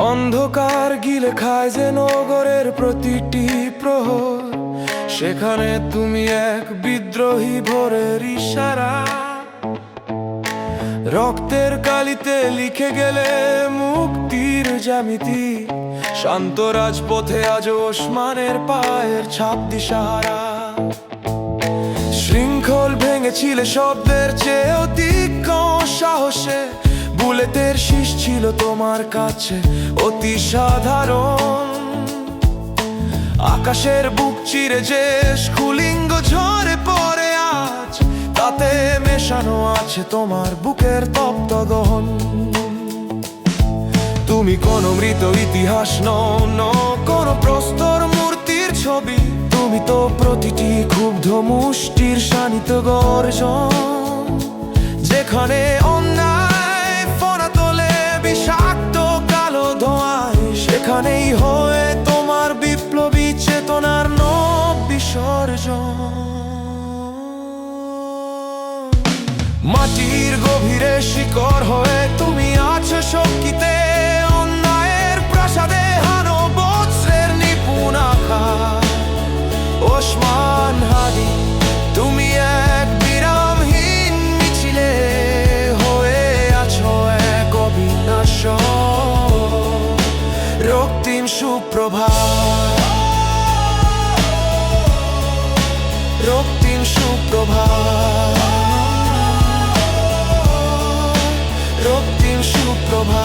অন্ধকার গিলে খায় যে নগরের প্রতিটি প্রহর, সেখানে তুমি এক বিদ্রোহী ভোরের ইশারা। রক্তের কালিতে লিখে গেলে মুক্তির জ্যামিতি, শান্ত রাজপথে আজ ওসমানের পায়ের ছাপ দিশাহারা। শৃঙ্খল ভেঙেছিলে শব্দের চেয়েও তীক্ষ্ণ সাহসে, বুলেটের শীষ ছিল তোমার কাছে অতি সাধারণ। আকাশের বুক চিরে যে স্ফুলিঙ্গ ঝরে পড়ে আজ, তাতে মেশানো আছে তোমার বুকের তপ্ত দহন। তুমি কোনো মৃত ইতিহাস নও, কোনো প্রস্তর মূর্তির ছবি, তুমি তো প্রতিটি ক্ষুব্ধ মুষ্টির শানিত গর্জন। যেখানে অন্যায় ফোনা তোলে বিষাক্ত কালো ধোঁয়ায়, সেখানেই হয়ে তোমার বিপ্লবী চেতনার নব বিসর্জন। মাটির গভীরে শিকড় হয়ে তুমি আছো শক্তিতে, অন্যায়ের প্রাসাদে হানো বজ্রের নিপুণ আঘাত। ওসমান হাদি, তুমি এক বিরামহীন মিছিলে হয়ে আছো এক অবিনাশক রক্তিম সুপ্রভাত, রক্তিম সুপ্রভাত, রক্তিম সুপ্রভাত।